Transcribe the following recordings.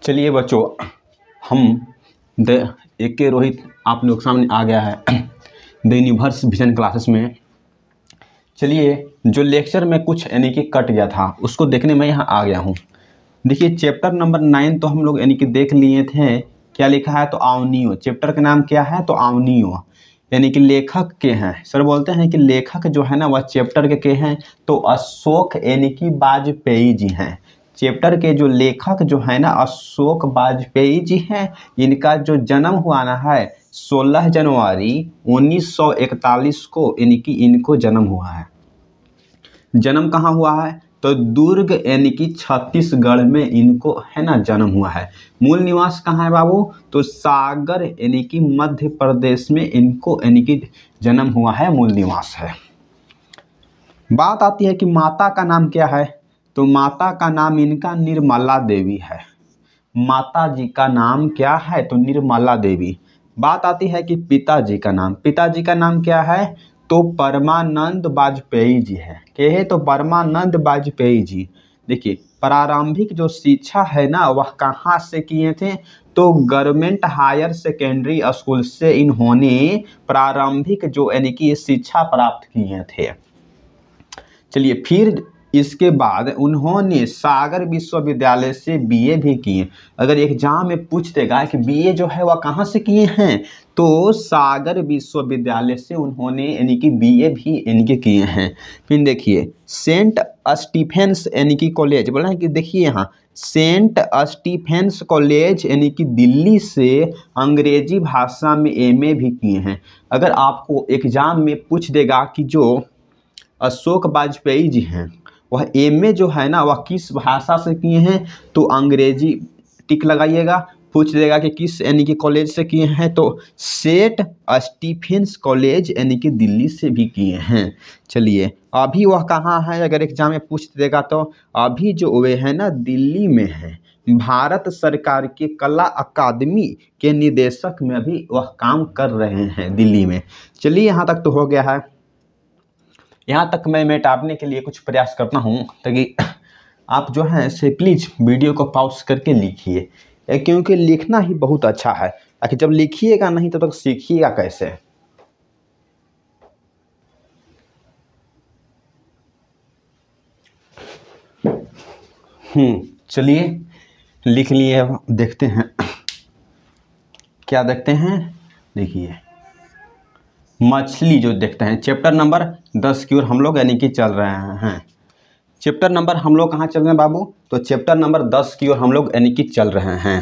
चलिए बच्चों, हम एक के रोहित आप लोग सामने आ गया है द यूनिवर्स विजन क्लासेस में। चलिए, जो लेक्चर में कुछ यानी कि कट गया था उसको देखने में यहाँ आ गया हूँ। देखिए, चैप्टर नंबर 9 तो हम लोग यानी कि देख लिए थे। क्या लिखा है? तो आवनियो। चैप्टर का नाम क्या है? तो आवनियो, यानी कि लेखक के हैं। सर बोलते हैं कि लेखक जो है ना वह चैप्टर के हैं तो अशोक यानी कि वाजपेयी जी हैं। चैप्टर के जो लेखक जो है ना अशोक वाजपेयी जी हैं। इनका जो जन्म हुआ ना है 16 जनवरी 1941 को, यानी कि इनको जन्म हुआ है। जन्म कहाँ हुआ है? तो दुर्ग यानी कि छत्तीसगढ़ में इनको है ना जन्म हुआ है। मूल निवास कहाँ है बाबू? तो सागर यानी कि मध्य प्रदेश में इनको यानी कि जन्म हुआ है, मूल निवास है। बात आती है कि माता का नाम क्या है? तो माता का नाम इनका निर्मला देवी है। माता जी का नाम क्या है? तो निर्मला देवी। बात आती है कि पिताजी का नाम, पिताजी का नाम क्या है? तो परमानंद वाजपेयी जी है। क्या है? तो परमानंद वाजपेयी जी। देखिए, प्रारंभिक जो शिक्षा है ना वह कहाँ से किए थे? तो गवर्नमेंट हायर सेकेंडरी स्कूल से इन्होंने प्रारंभिक जो यानी कि शिक्षा प्राप्त किए थे। चलिए, फिर इसके बाद उन्होंने सागर विश्वविद्यालय से बीए भी किए। अगर एग्जाम में पूछ देगा कि बीए जो है वह कहाँ से किए हैं, तो सागर विश्वविद्यालय से उन्होंने यानी कि बीए भी यानी कि किए हैं। फिर देखिए, सेंट स्टीफेंस यानी कि कॉलेज बोला है कि देखिए यहाँ सेंट स्टीफेंस कॉलेज यानी कि दिल्ली से अंग्रेजी भाषा में एमए भी किए हैं। अगर आपको एग्जाम में पूछ देगा कि जो अशोक वाजपेयी जी हैं वह एमए जो है ना वह किस भाषा से किए हैं, तो अंग्रेजी टिक लगाइएगा। पूछ देगा कि किस यानी कि कॉलेज से किए हैं, तो सेंट स्टीफेंस कॉलेज यानी कि दिल्ली से भी किए हैं। चलिए, अभी वह कहाँ है? अगर एग्जाम में पूछ देगा तो अभी जो वे है ना दिल्ली में है। भारत सरकार के कला अकादमी के निदेशक में अभी वह काम कर रहे हैं दिल्ली में। चलिए, यहाँ तक तो हो गया है। यहाँ तक मैं मेटाने के लिए कुछ प्रयास करता हूँ ताकि आप जो है से प्लीज़ वीडियो को पॉज करके लिखिए, क्योंकि लिखना ही बहुत अच्छा है। आखिर जब लिखिएगा नहीं तो सीखिएगा कैसे? चलिए, लिख लिए। देखते हैं क्या देखते हैं। देखिए, मछली जो देखते हैं, चैप्टर नंबर 10 की ओर हम लोग यानी कि चल रहे हैं। चैप्टर नंबर हम लोग कहाँ चल रहे हैं बाबू? तो चैप्टर नंबर 10 की ओर हम लोग यानी कि चल रहे हैं।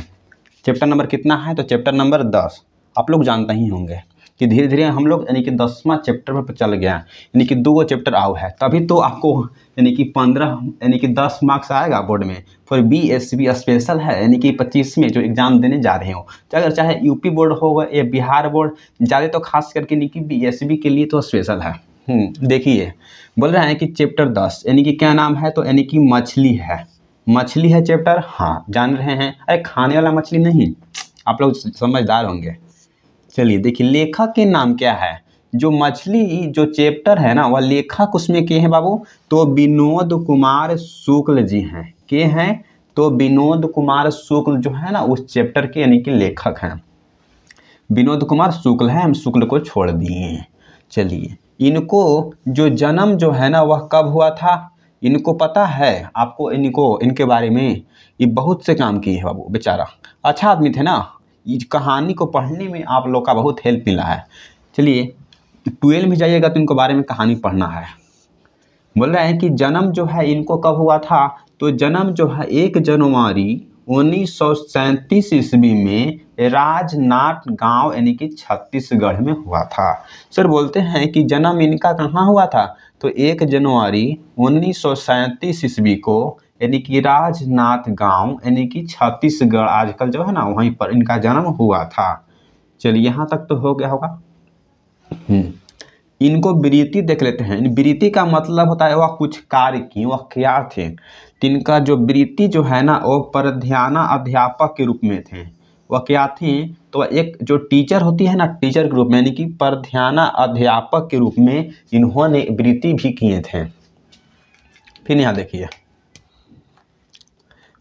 चैप्टर नंबर कितना है? तो चैप्टर नंबर 10 आप लोग जानते ही होंगे कि धीरे धीरे हम लोग यानी कि 10वां चैप्टर पर चल गया, यानी कि 2 चैप्टर आओ है, तभी तो आपको यानी कि 15 यानी कि 10 मार्क्स आएगा बोर्ड में। फिर बीएसबी स्पेशल है यानी कि 25 में जो एग्ज़ाम देने जा रहे हो, अगर चाहे यूपी बोर्ड हो या बिहार बोर्ड, ज़्यादा तो खास करके यानी कि बीएसबी के लिए तो स्पेशल है। देखिए, बोल रहे हैं कि चैप्टर 10 यानी कि क्या नाम है? तो यानी कि मछली है। मछली है चैप्टर, हाँ जान रहे हैं। अरे खाने वाला मछली नहीं, आप लोग समझदार होंगे। चलिए, देखिए लेखक के नाम क्या है? जो मछली जो चैप्टर है ना वह लेखक उसमें के हैं बाबू? तो विनोद कुमार शुक्ल जी हैं। के हैं? तो विनोद कुमार शुक्ल जो है ना उस चैप्टर के यानी कि लेखक हैं। विनोद कुमार शुक्ल है, हम शुक्ल को छोड़ दिए। चलिए, इनको जो जन्म जो है ना वह कब हुआ था? इनको पता है आपको? इनको इनके बारे में ये बहुत से काम किए हैं बाबू, बेचारा अच्छा आदमी थे ना। इस कहानी को पढ़ने में आप लोग का बहुत हेल्प मिला है। चलिए, 12 में जाइएगा तो इनको बारे में कहानी पढ़ना है। बोल रहे हैं कि जन्म जो है इनको कब हुआ था? तो जन्म जो है 1 जनवरी 1937 ईस्वी में राजनाट गांव यानी कि छत्तीसगढ़ में हुआ था। सर बोलते हैं कि जन्म इनका कहाँ हुआ था? तो 1 जनवरी 1937 ईस्वी को यानी कि राजनाथ गांव यानी कि छत्तीसगढ़ आजकल जो है ना वहीं पर इनका जन्म हुआ था। चलिए, यहाँ तक तो हो गया होगा। इनको वृत्ति देख लेते हैं। वृत्ति का मतलब होता है वह कुछ कार्य की, वह क्या थे। इनका जो वृत्ति जो है ना वो परध्याना अध्यापक के रूप में थे। वह क्या थी? तो एक जो टीचर होती है ना, टीचर के रूप में यानी कि परध्याना अध्यापक के रूप में इन्होंने वृत्ति भी किए थे। फिर यहाँ देखिए,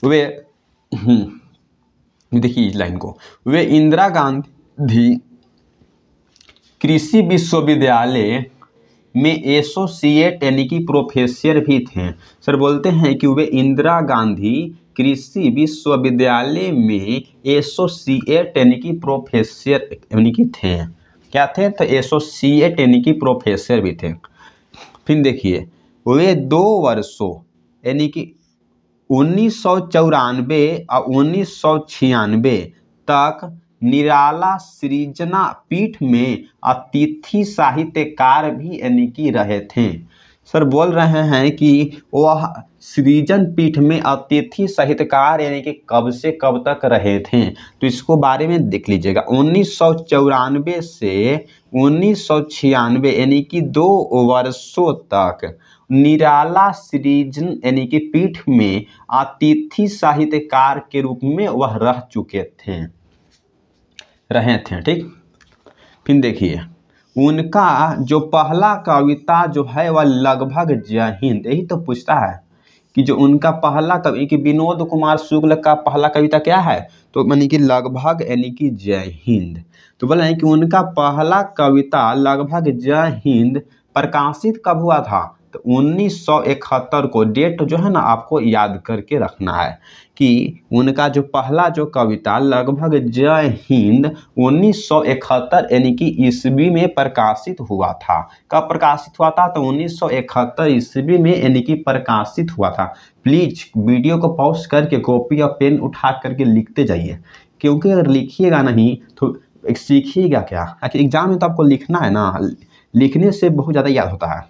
वे देखिए इस लाइन को, वे इंदिरा गांधी कृषि विश्वविद्यालय में एसोसिएट यानी कि प्रोफेसर भी थे। सर बोलते हैं कि वे इंदिरा गांधी कृषि विश्वविद्यालय में एसोसिएट यानी कि प्रोफेसर यानी कि थे। क्या थे? तो एसोसिएट यानी कि प्रोफेसर भी थे। फिर देखिए, वे 2 वर्षों यानी कि 1994 और 1996 तक निराला सृजना पीठ में अतिथि साहित्यकार भी यानी कि रहे थे। सर बोल रहे हैं कि वह सृजन पीठ में अतिथि साहित्यकार यानी कि कब से कब तक रहे थे, तो इसको बारे में देख लीजिएगा। 1994 से 1996 यानी कि 2 वर्षों तक निराला सृजन यानी कि पीठ में अतिथि साहित्यकार के रूप में वह रहे थे। ठीक, फिर देखिए, उनका जो पहला कविता जो है वह लगभग जय हिंद, यही तो पूछता है कि जो उनका पहला कवि कि विनोद कुमार शुक्ल का पहला कविता क्या है, तो यानी कि लगभग यानी कि जय हिंद। तो बोले कि उनका पहला कविता लगभग जय हिंद प्रकाशित कब हुआ था, तो 1971 को। डेट जो है ना आपको याद करके रखना है कि उनका जो पहला जो कविता लगभग जय हिंद 1971 यानी कि ईस्वी में प्रकाशित हुआ था। कब प्रकाशित हुआ था, तो 1971 ईस्वी में यानी कि प्रकाशित हुआ था। प्लीज वीडियो को पॉज करके कॉपी और पेन उठा करके लिखते जाइए, क्योंकि अगर लिखिएगा नहीं तो सीखिएगा क्या। आखिर एग्जाम में तो आपको लिखना है ना, लिखने से बहुत ज़्यादा याद होता है।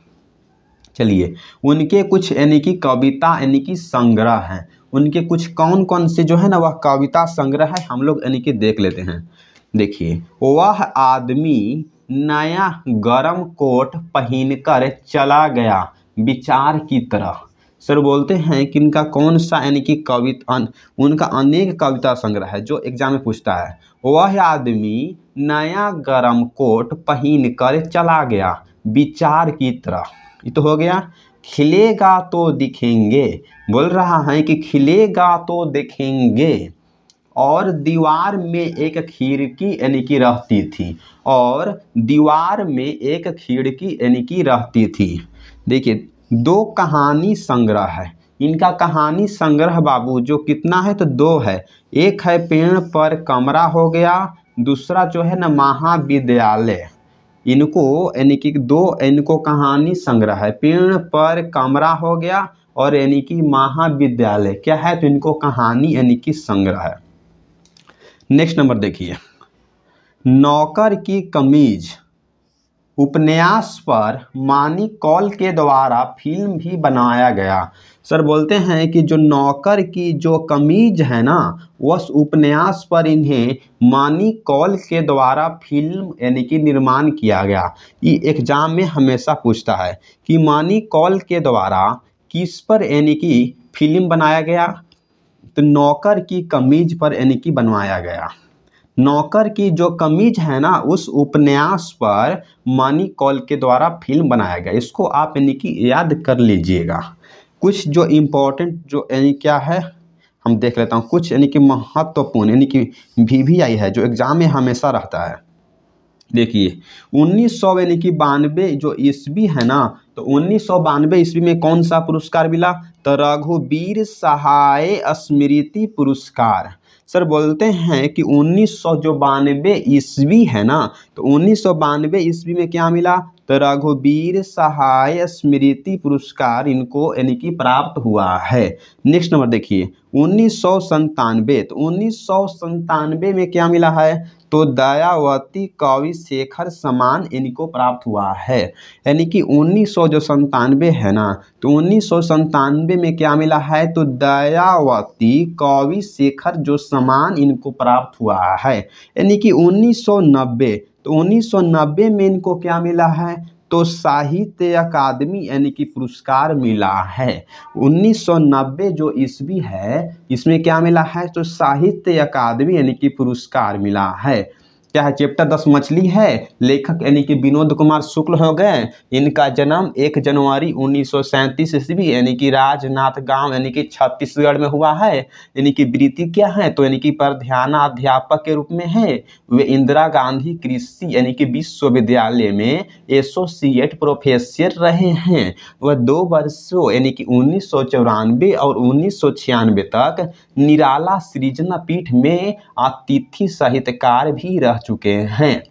चलिए, उनके कुछ यानी कि कविता यानी कि संग्रह हैं। उनके कुछ कौन कौन से जो है ना वह कविता संग्रह है, हम लोग यानी कि देख लेते हैं। देखिए, वह आदमी नया गरम कोट पहनकर चला गया विचार की तरह। सर बोलते हैं कि इनका कौन सा यानी कि कविता, उनका अनेक कविता संग्रह है जो एग्जाम में पूछता है। वह आदमी नया गरम कोट पहनकर चला गया विचार की तरह, ये तो हो गया। खिलेगा तो दिखेंगे, बोल रहा है कि खिलेगा तो देखेंगे। और दीवार में एक खिड़की यानी कि रहती थी, और दीवार में एक खिड़की यानी कि रहती थी। देखिए, 2 कहानी संग्रह है इनका। कहानी संग्रह बाबू जो कितना है, तो 2 है। एक है पेड़ पर कमरा हो गया, दूसरा जो है ना महाविद्यालय। इनको यानी कि 2 इनको कहानी संग्रह है। पेड़ पर कमरा हो गया और यानी कि महाविद्यालय क्या है, तो इनको कहानी यानी कि संग्रह है। नेक्स्ट नंबर देखिए, नौकर की कमीज उपन्यास पर मानी कौल के द्वारा फिल्म भी बनाया गया। सर बोलते हैं कि जो नौकर की जो कमीज है ना, उस उपन्यास पर इन्हें मानी कौल के द्वारा फिल्म यानी कि निर्माण किया गया। ये एग्जाम में हमेशा पूछता है कि मानी कौल के द्वारा किस पर यानी कि फिल्म बनाया गया, तो नौकर की कमीज पर यानी कि बनवाया गया। नौकर की जो कमीज है ना, उस उपन्यास पर मानी कौल के द्वारा फिल्म बनाया गया। इसको आप यानी कि याद कर लीजिएगा। कुछ जो इम्पोर्टेंट जो यानी क्या है हम देख लेता हूँ। कुछ यानी कि महत्वपूर्ण यानी कि VVI है जो एग्जाम में हमेशा रहता है। देखिए, 1900 यानी कि 92 जो ईस्वी है ना, तो 1992 ईस्वी में कौन सा पुरस्कार मिला, तो रघुवीर सहाय स्मृति पुरस्कार। सर बोलते हैं कि 1992 ईस्वी है ना, तो 1992 ईस्वी में क्या मिला, तो रघुवीर सहाय स्मृति पुरस्कार इनको यानी कि प्राप्त हुआ है। नेक्स्ट नंबर देखिए, 1997, तो 1997 में क्या मिला है, तो दयावती कवि शेखर सम्मान इनको प्राप्त हुआ है। यानी कि 1997 है ना, तो 1997 में क्या मिला है, तो दयावती कवि शेखर जो सम्मान इनको प्राप्त हुआ है। यानी कि 1990, तो 1990 में इनको क्या मिला है, तो साहित्य अकादमी यानी कि पुरस्कार मिला है। 1990 जो ईस्वी है इसमें क्या मिला है, तो साहित्य अकादमी यानी कि पुरस्कार मिला है। क्या है, चैप्टर 10 मछली है। लेखक यानी कि विनोद कुमार शुक्ल हो गए। इनका जन्म 1 जनवरी 1937 ईस्वी यानी कि राजनाथ गांव यानी कि छत्तीसगढ़ में हुआ है। यानी कि वृत्ति क्या है, तो यानी कि प्रधानाध्यापक के रूप में है। वे इंदिरा गांधी कृषि यानी कि विश्वविद्यालय में एसोसिएट प्रोफेसर रहे हैं। वह 2 वर्षों यानी कि 1994 और 1996 तक निराला सृजना पीठ में अतिथि साहित्यकार भी रह चुके हैं।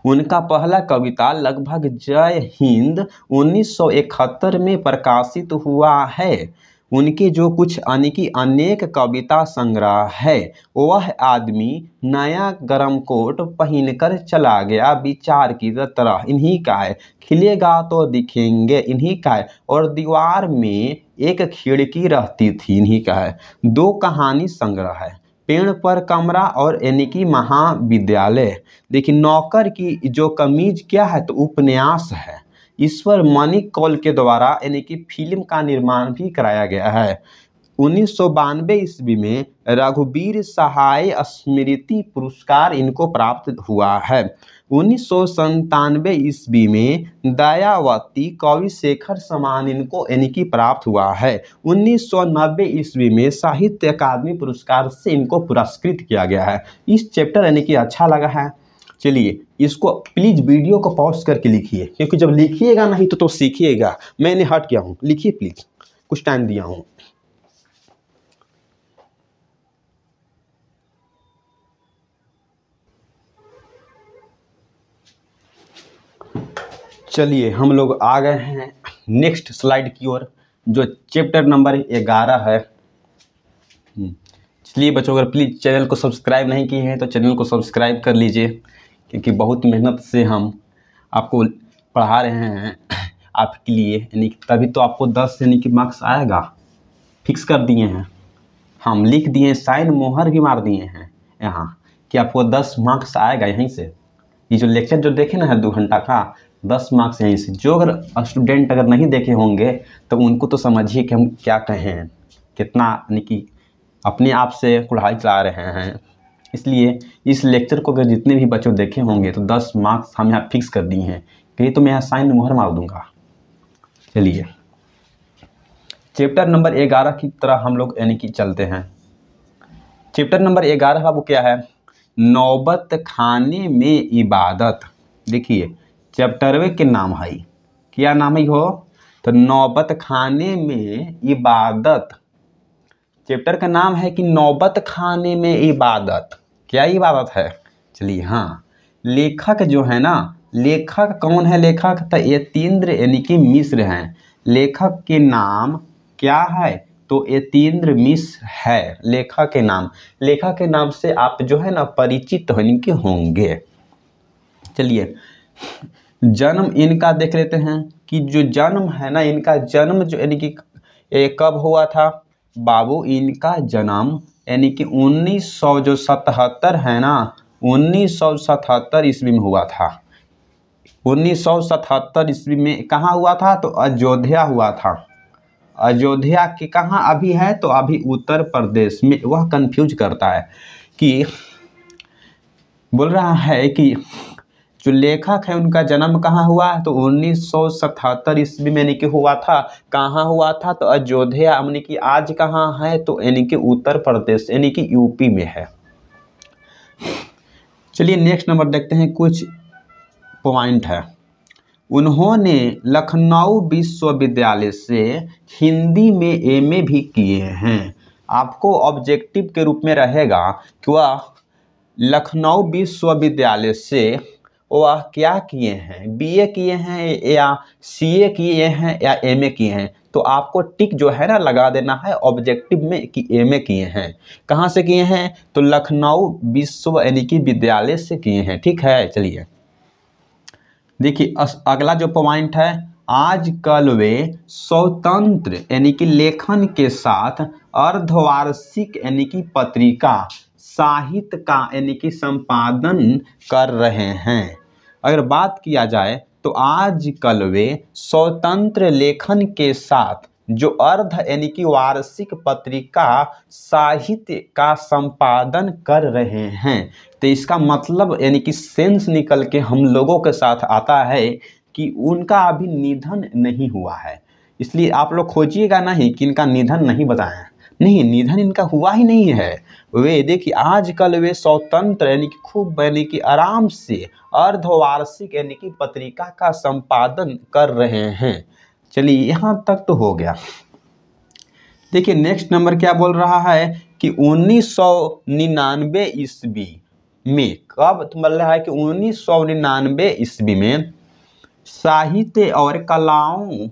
उनका पहला कविता लगभग जय हिंद 1971 में प्रकाशित हुआ है। उनके जो कुछ अनेक कविता संग्रह है। वह आदमी नया गरम कोट पहनकर चला गया विचार की तरह, इन्हीं का है। खिलेगा तो दिखेंगे, इन्हीं का है। और दीवार में एक खिड़की रहती थी, इन्हीं का है। 2 कहानी संग्रह है, पेड़ पर कमरा और यानी कि महाविद्यालय। देखिए, नौकर की जो कमीज क्या है, तो उपन्यास है। ईश्वर मानिक कौल के द्वारा यानी कि फिल्म का निर्माण भी कराया गया है। 1992 ईस्वी में रघुवीर सहाय स्मृति पुरस्कार इनको प्राप्त हुआ है। 1997 ईस्वी में दयावती कवि शेखर सम्मान इनको यानी कि प्राप्त हुआ है। 1990 ईस्वी में साहित्य अकादमी पुरस्कार से इनको पुरस्कृत किया गया है। इस चैप्टर यानी कि अच्छा लगा है। चलिए, इसको प्लीज़ वीडियो को पॉज करके लिखिए, क्योंकि जब लिखिएगा नहीं तो सीखिएगा। मैंने हट गया हूँ, लिखिए प्लीज़, कुछ टाइम दिया हूँ। चलिए, हम लोग आ गए हैं नेक्स्ट स्लाइड की ओर, जो चैप्टर नंबर 11 है। चलिए बच्चों, अगर प्लीज़ चैनल को सब्सक्राइब नहीं किए हैं तो चैनल को सब्सक्राइब कर लीजिए, क्योंकि बहुत मेहनत से हम आपको पढ़ा रहे हैं आपके लिए, यानी कि तभी तो आपको 10 यानी कि मार्क्स आएगा। फिक्स कर दिए हैं, हम लिख दिए, साइन मोहर भी मार दिए हैं यहाँ कि आपको 10 मार्क्स आएगा यहीं से। ये जो लेक्चर जो देखे ना है 2 घंटा का, 10 मार्क्स यहीं से। जो अगर स्टूडेंट अगर नहीं देखे होंगे तो उनको तो समझिए कि हम क्या कहें, कितना यानी कि अपने आप से पढ़ाई चला रहे हैं। इसलिए इस लेक्चर को अगर जितने भी बच्चों देखे होंगे तो 10 मार्क्स हम यहाँ फिक्स कर दिए हैं, कहीं तो मैं यहाँ साइन मोहर मार दूंगा। चलिए, चैप्टर नंबर 11 की तरह हम लोग यानी कि चलते हैं। चैप्टर नंबर 11 बाबू क्या है, नौबत खाने में इबादत। देखिए, चैप्टरवे के नाम है, क्या नाम है हो, तो नौबत खाने में इबादत। चैप्टर का नाम है कि नौबत खाने में इबादत। क्या इबादत है? चलिए, हाँ, लेखक जो है ना, लेखक कौन है? लेखक तो यतीन्द्र यानी कि मिश्र हैं। लेखक के नाम क्या है? तो यतीन्द्र मिश्र है लेखक के नाम। लेखक के नाम से आप जो है ना परिचित होंगे। चलिए, जन्म इनका देख लेते हैं कि जो जन्म है ना, इनका जन्म जो यानी कि कब हुआ था बाबू? इनका जन्म यानी कि 1977 है ना, 1977 ईस्वी में हुआ था। 1977 ईस्वी में कहाँ हुआ था? तो अयोध्या हुआ था। अयोध्या के कहाँ अभी है? तो अभी उत्तर प्रदेश में। वह कंफ्यूज करता है कि बोल रहा है कि जो लेखक है उनका जन्म कहाँ हुआ? तो 1977 ईस्वी में यानी कि हुआ था। कहाँ हुआ था? तो अयोध्या, यानी कि आज कहाँ है? तो यानी कि उत्तर प्रदेश यानी कि यूपी में है। चलिए, नेक्स्ट नंबर देखते हैं, कुछ पॉइंट है। उन्होंने लखनऊ विश्वविद्यालय से हिंदी में एमए भी किए हैं। आपको ऑब्जेक्टिव के रूप में रहेगा कि वह लखनऊ विश्वविद्यालय से वह क्या किए हैं? बीए किए हैं या सीए किए हैं या एमए किए हैं? तो आपको टिक जो है ना लगा देना है ऑब्जेक्टिव में कि एमए किए हैं। कहाँ से किए हैं? तो लखनऊ विश्व यानी कि विद्यालय से किए हैं। ठीक है, चलिए देखिए, अगला जो पॉइंट है, आजकल वे स्वतंत्र यानी कि लेखन के साथ अर्धवार्षिक यानी कि पत्रिका साहित्य का यानी कि संपादन कर रहे हैं। अगर बात किया जाए तो आजकल वे स्वतंत्र लेखन के साथ जो अर्ध यानी कि वार्षिक पत्रिका साहित्य का संपादन कर रहे हैं। तो इसका मतलब यानी कि सेंस निकल के हम लोगों के साथ आता है कि उनका अभी निधन नहीं हुआ है। इसलिए आप लोग खोजिएगा नहीं कि इनका निधन नहीं बताएं, नहीं, निधन इनका हुआ ही नहीं है। वे देखिए आजकल वे स्वतंत्र यानी कि खूब यानी कि आराम से अर्धवार्षिक यानी कि पत्रिका का संपादन कर रहे हैं। चलिए यहाँ तक तो हो गया। देखिए नेक्स्ट नंबर क्या बोल रहा है कि 1999 ईस्वी में, कब तो बोल रहा है कि 1999 ईस्वी में साहित्य और कलाओं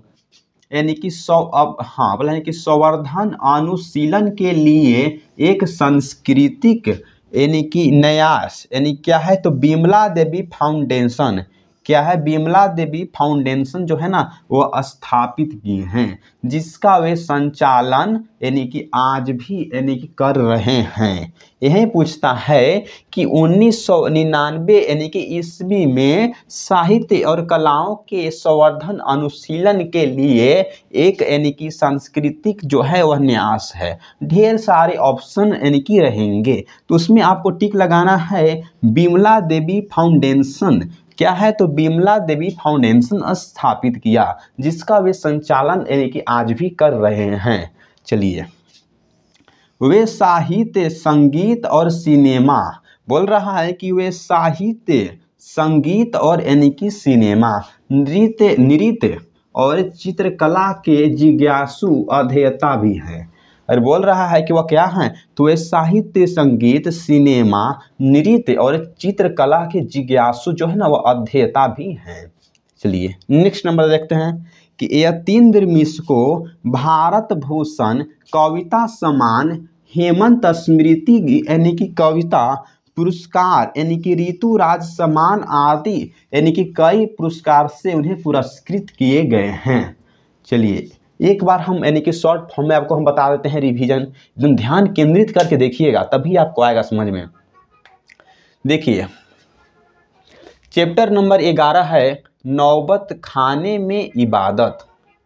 यानी कि बोला है कि संवर्धन अनुशीलन के लिए एक सांस्कृतिक यानी कि न्यास यानी क्या है तो बिमला देवी फाउंडेशन, क्या है बिमला देवी फाउंडेशन जो है ना वो स्थापित किए हैं, जिसका वे संचालन यानी कि आज भी यानी कि कर रहे हैं। यही पूछता है कि 1999 यानी कि ईस्वी में साहित्य और कलाओं के संवर्धन अनुशीलन के लिए एक यानी कि सांस्कृतिक जो है वह न्यास है। ढेर सारे ऑप्शन यानी कि रहेंगे, तो उसमें आपको टिक लगाना है बिमला देवी फाउंडेशन, क्या है तो बिमला देवी फाउंडेशन स्थापित किया, जिसका वे संचालन यानी कि आज भी कर रहे हैं। चलिए, वे साहित्य, संगीत और सिनेमा, बोल रहा है कि वे साहित्य, संगीत और यानी कि सिनेमा, नृत्य और चित्रकला के जिज्ञासु अध्येता भी हैं। और बोल रहा है कि वह क्या है तो वे साहित्य, संगीत, सिनेमा, नृत्य और चित्रकला के जिज्ञासु जो है ना वह अध्येता भी हैं। चलिए नेक्स्ट नंबर देखते हैं कि यतीन्द्र मिश्र को भारत भूषण कविता सम्मान, हेमंत स्मृति यानी कि कविता पुरस्कार यानी कि ऋतुराज सम्मान आदि यानी कि कई पुरस्कार से उन्हें पुरस्कृत किए गए हैं। चलिए एक बार हम यानी कि शॉर्ट फॉर्म में आपको हम बता देते हैं, रिवीजन एकदम ध्यान केंद्रित करके देखिएगा तभी आपको आएगा समझ में। देखिए चैप्टर नंबर 11 है नौबत खाने में इबादत,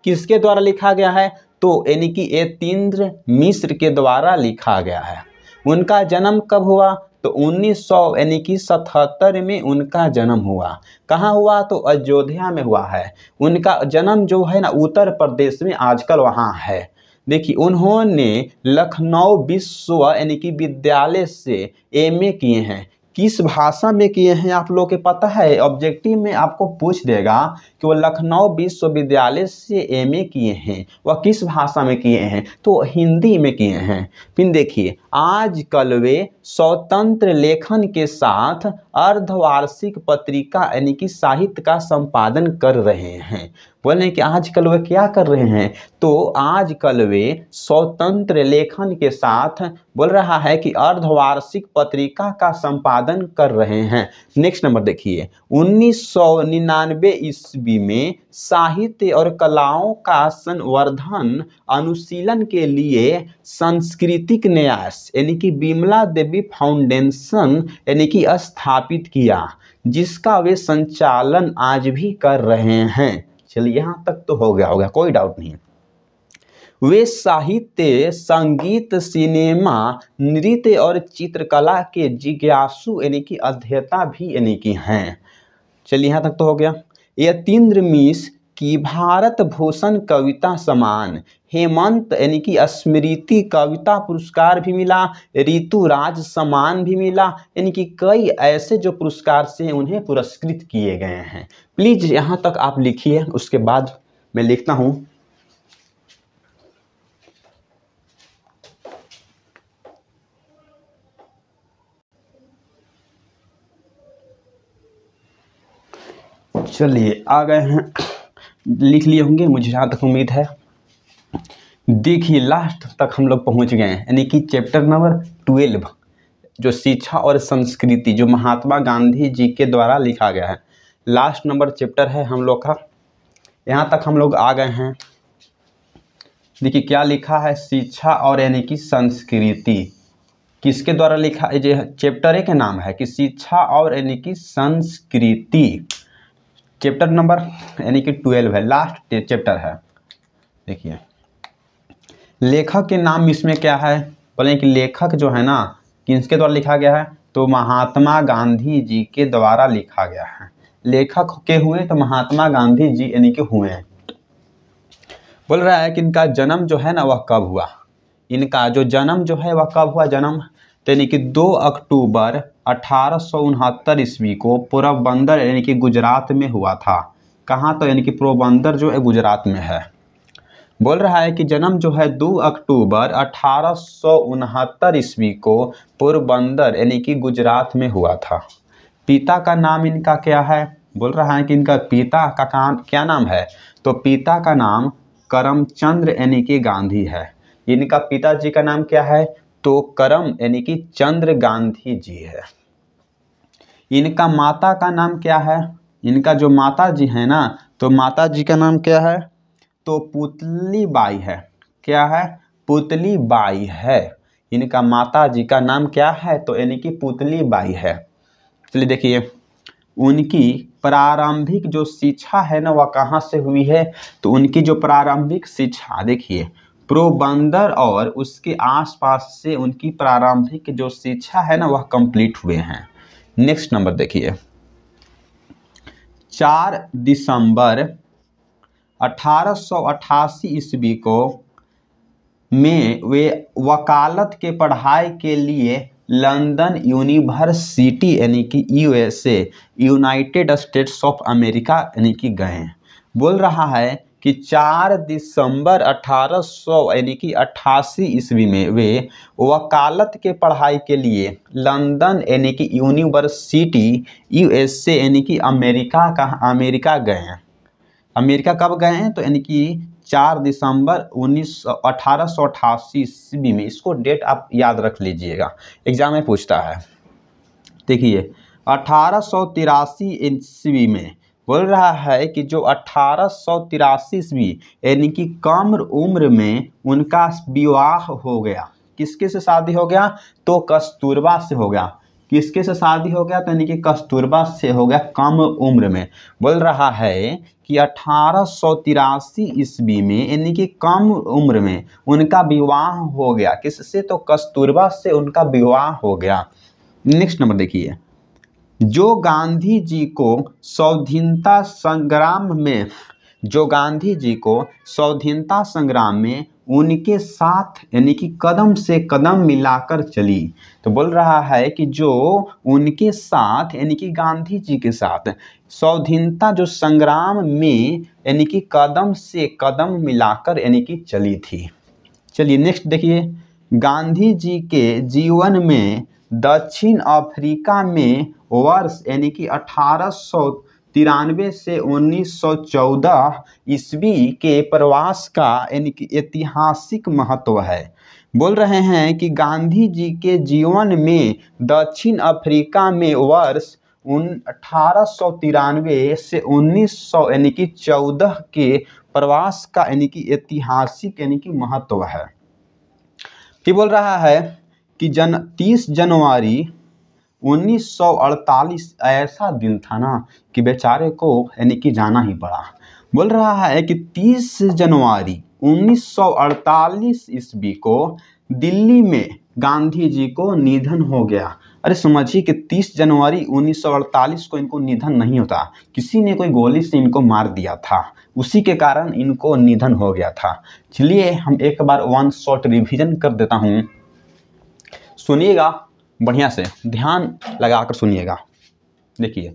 किसके द्वारा लिखा गया है तो यानी कि यतीन्द्र मिश्र के द्वारा लिखा गया है। उनका जन्म कब हुआ तो 1900 यानी कि 77 में उनका जन्म हुआ। कहाँ हुआ तो अयोध्या में हुआ है। उनका जन्म जो है ना उत्तर प्रदेश में आजकल वहाँ है। देखिए उन्होंने लखनऊ विश्व यानी कि विद्यालय से एमए किए हैं। किस भाषा में किए हैं आप लोग के पता है, ऑब्जेक्टिव में आपको पूछ देगा कि वो लखनऊ विश्वविद्यालय से एमए किए हैं, वह किस भाषा में किए हैं तो हिंदी में किए हैं। फिर देखिए आजकल वे स्वतंत्र लेखन के साथ अर्धवार्षिक पत्रिका यानी कि साहित्य का संपादन कर रहे हैं। बोले कि आजकल वे क्या कर रहे हैं तो आजकल वे स्वतंत्र लेखन के साथ बोल रहा है कि अर्धवार्षिक पत्रिका का संपादन कर रहे हैं। नेक्स्ट नंबर देखिए 1999 ईस्वी में साहित्य और कलाओं का संवर्धन अनुशीलन के लिए सांस्कृतिक न्यास यानी कि बिमला देवी फाउंडेशन यानी कि स्थापित किया, जिसका वे संचालन आज भी कर रहे हैं। चलिए यहाँ तक तो हो गया होगा, कोई डाउट नहीं। वे साहित्य, संगीत, सिनेमा, नृत्य और चित्रकला के जिज्ञासु यानी कि अध्येता भी यानी कि हैं। चलिए यहाँ तक तो हो गया। यतीन्द्र मिश्र की भारत भूषण कविता सम्मान, हेमंत यानी कि स्मृति कविता पुरस्कार भी मिला, ऋतुराज सम्मान भी मिला, यानी कि कई ऐसे जो पुरस्कार से उन्हें पुरस्कृत किए गए हैं। प्लीज़ यहाँ तक आप लिखिए, उसके बाद मैं लिखता हूँ। चलिए आ गए हैं, लिख लिए होंगे मुझे जहाँ तक उम्मीद है। देखिए लास्ट तक हम लोग पहुँच गए हैं, यानी कि चैप्टर नंबर 12 जो शिक्षा और संस्कृति जो महात्मा गांधी जी के द्वारा लिखा गया है, लास्ट नंबर चैप्टर है हम लोग का। यहाँ तक हम लोग आ गए हैं। देखिए क्या लिखा है, शिक्षा और यानी कि संस्कृति किसके द्वारा लिखा है, जो चैप्टर के नाम है कि शिक्षा और यानी कि संस्कृति। चैप्टर नंबर यानी कि 12 है, लास्ट चैप्टर है। देखिए लेखक के नाम इसमें क्या है, बोले कि लेखक जो है ना किसके द्वारा लिखा गया है, तो महात्मा गांधी जी के द्वारा लिखा गया है। लेखक के हुए तो महात्मा गांधी जी यानी कि हुए हैं। बोल रहा है कि इनका जन्म जो है ना वह कब हुआ, इनका जो जन्म जो है वह कब हुआ, जन्म तो यानी कि 2 अक्टूबर 1869 ईस्वी को पोरबंदर यानी कि गुजरात में हुआ था। कहाँ, तो यानी कि पोरबंदर जो है गुजरात में है। बोल रहा है कि जन्म जो है 2 अक्टूबर 1869 ईस्वी को पोरबंदर यानी कि गुजरात में हुआ था। पिता का नाम इनका क्या है, बोल रहा है कि इनका पिता का क्या नाम है, तो पिता का नाम करमचंद यानी कि गांधी है। इनका पिताजी का नाम क्या है, तो करम यानी कि चंद्र गांधी जी है। इनका माता का नाम क्या है, इनका जो माता जी है ना, तो माता जी का नाम क्या है, तो पुतली बाई है। क्या है, पुतली बाई है। इनका माता जी का नाम क्या है, तो यानी कि पुतली बाई है। चलिए देखिए, उनकी प्रारंभिक जो शिक्षा है ना वह कहाँ से हुई है, तो उनकी जो प्रारंभिक शिक्षा देखिए पोरबंदर और उसके आसपास से उनकी प्रारंभिक जो शिक्षा है ना वह कंप्लीट हुए हैं। नेक्स्ट नंबर देखिए, 4 दिसंबर 1888 ईस्वी को में वे वकालत के पढ़ाई के लिए लंदन यूनिवर्सिटी यानी कि USA United states of America यानी कि गए। बोल रहा है कि 4 दिसंबर 1800 यानी कि 88 ईस्वी में वे वकालत के पढ़ाई के लिए लंदन यानी कि यूनिवर्सिटी यूएसए यानी कि अमेरिका गए हैं। अमेरिका कब गए हैं, तो यानी कि 4 दिसंबर 1888 ईस्वी में। इसको डेट आप याद रख लीजिएगा, एग्जाम में पूछता है। देखिए 1883 ईस्वी में बोल रहा है कि जो 1883 ईस्वी यानी कि कम उम्र में उनका विवाह हो गया। किसके से शादी हो गया, तो कस्तूरबा से हो गया। किसके से शादी हो गया, तो यानी कि कस्तूरबा से हो गया कम उम्र में। बोल रहा है कि 1883 ईस्वी में यानी कि कम उम्र में उनका विवाह हो गया। किससे, तो कस्तूरबा से उनका विवाह हो गया। नेक्स्ट नंबर देखिए, जो गांधी जी को स्वाधीनता संग्राम में उनके साथ यानी कि कदम से कदम मिलाकर चली। तो बोल रहा है कि जो उनके साथ यानी कि गांधी जी के साथ स्वाधीनता जो संग्राम में यानी कि कदम से कदम मिलाकर यानी कि चली थी। चलिए नेक्स्ट देखिए, गांधी जी के जीवन में दक्षिण अफ्रीका में वर्ष यानी कि 1893 से 1914 ईस्वी के प्रवास का यानी कि ऐतिहासिक महत्व है। बोल रहे हैं कि गांधी जी के जीवन में दक्षिण अफ्रीका में वर्ष 1893 से 1900 यानी कि 14 के प्रवास का यानी कि ऐतिहासिक यानी कि महत्व है। कि बोल रहा है कि 30 जनवरी 1948 ऐसा दिन था ना कि बेचारे को यानी कि जाना ही पड़ा। बोल रहा है कि 30 जनवरी 1948 ईस्वी को दिल्ली में गांधी जी को निधन हो गया। अरे समझिए कि 30 जनवरी 1948 को इनको निधन नहीं होता, किसी ने कोई गोली से इनको मार दिया था, उसी के कारण इनको निधन हो गया था। चलिए हम एक बार वन शॉट रिवीजन कर देता हूँ, सुनिएगा बढ़िया से, ध्यान लगाकर सुनिएगा। देखिए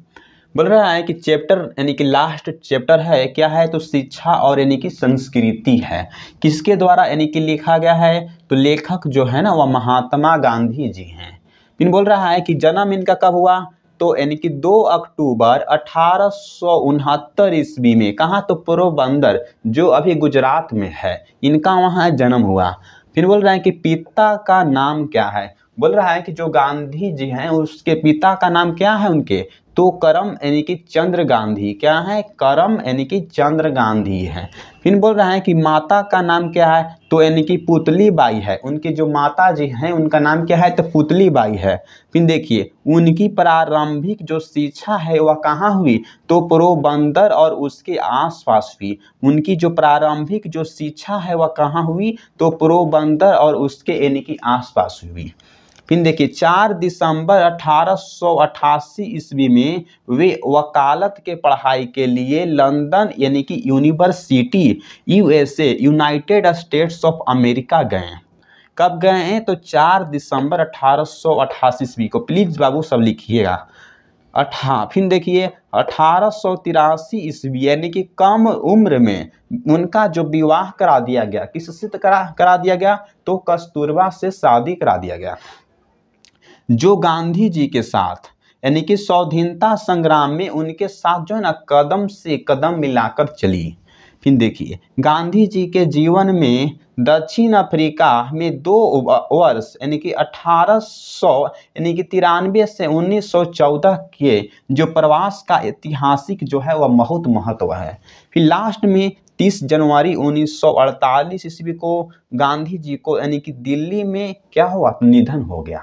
बोल रहा है कि चैप्टर यानी कि लास्ट चैप्टर है, क्या है, तो शिक्षा और यानी कि संस्कृति है। किसके द्वारा यानी कि लिखा गया है, तो लेखक जो है ना वह महात्मा गांधी जी हैं। फिर बोल रहा है कि जन्म इनका कब हुआ, तो यानी कि 2 अक्टूबर 1869 ईस्वी में। कहाँ, तो पोरबंदर जो अभी गुजरात में है, इनका वहाँ जन्म हुआ। फिर बोल रहा है कि पिता का नाम क्या है, बोल रहा है कि जो गांधी जी हैं उसके पिता का नाम क्या है उनके, तो करम यानी कि चंद्र गांधी क्या है, करम यानी कि चंद्र गांधी है। फिर बोल रहा है कि माता का नाम क्या है, तो यानी कि पुतली बाई है। उनकी जो माता जी हैं उनका नाम क्या है, तो पुतली बाई है। फिर देखिए उनकी प्रारंभिक जो शिक्षा है वह कहाँ हुई, तो पोरबंदर और उसके आसपास हुई। उनकी जो प्रारंभिक जो शिक्षा है वह कहाँ हुई, तो पोरबंदर और उसके यानी कि आसपास हुई। फिर देखिए 4 दिसंबर 1888 ईस्वी में वे वकालत के पढ़ाई के लिए लंदन यानी कि university USA United states of America गए। कब गए हैं, तो 4 दिसंबर 1888 ईस्वी को। प्लीज़ बाबू सब लिखिएगा। फिर देखिए 1883 ईस्वी यानी कि कम उम्र में उनका जो विवाह करा दिया गया, किससे करा दिया गया, तो कस्तूरबा से शादी करा दिया गया, जो गांधी जी के साथ यानी कि स्वाधीनता संग्राम में उनके साथ जो है ना कदम से कदम मिलाकर चली। फिर देखिए गांधी जी के जीवन में दक्षिण अफ्रीका में 2 वर्ष यानी कि 1800 यानी कि 93 से 1914 के जो प्रवास का ऐतिहासिक जो है वह बहुत महत्व है। फिर लास्ट में 30 जनवरी 1948 ईस्वी को गांधी जी को यानी कि दिल्ली में क्या हुआ, निधन हो गया।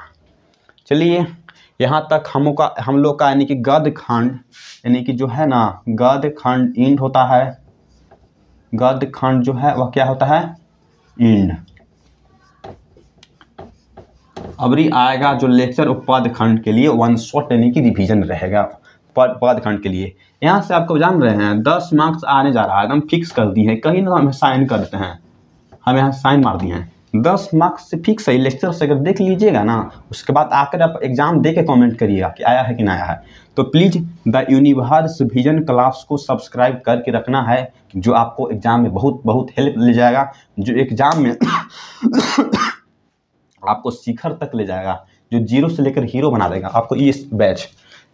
चलिए यहाँ तक हम लोग का यानी कि गद्य खंड यानी कि जो है ना गद्य खंड इंड होता है, गद्य खंड जो है वह क्या होता है, इंड। अबरी आएगा जो लेक्चर पद खंड के लिए 1 शॉट यानी कि रिवीजन रहेगा पद खंड के लिए। यहाँ से आपको जान रहे हैं 10 मार्क्स आने जा रहा है, हम फिक्स कर दिए हैं, कहीं ना हम साइन करते हैं, हम यहाँ साइन मार दिए हैं। 10 मार्क्स से फिक्स है। लेक्चर से अगर देख लीजिएगा ना, उसके बाद आकर आप एग्जाम दे के कॉमेंट करिएगा कि आया है कि नहीं आया है। तो please the universe vision class को सब्सक्राइब करके रखना है, जो आपको एग्जाम में बहुत बहुत हेल्प ले जाएगा, जो एग्जाम में आपको शिखर तक ले जाएगा, जो 0 से लेकर हीरो बना देगा आपको इस बैच।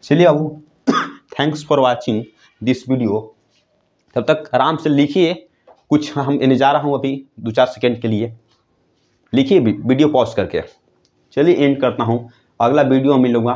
चलिए अब thanks for watching this video. तब तक आराम से लिखिए, कुछ हम इन्हें जा रहा हूँ अभी 2-4 सेकेंड के लिए, लिखिए वीडियो पॉज करके। चलिए एंड करता हूँ, अगला वीडियो मिलूँगा।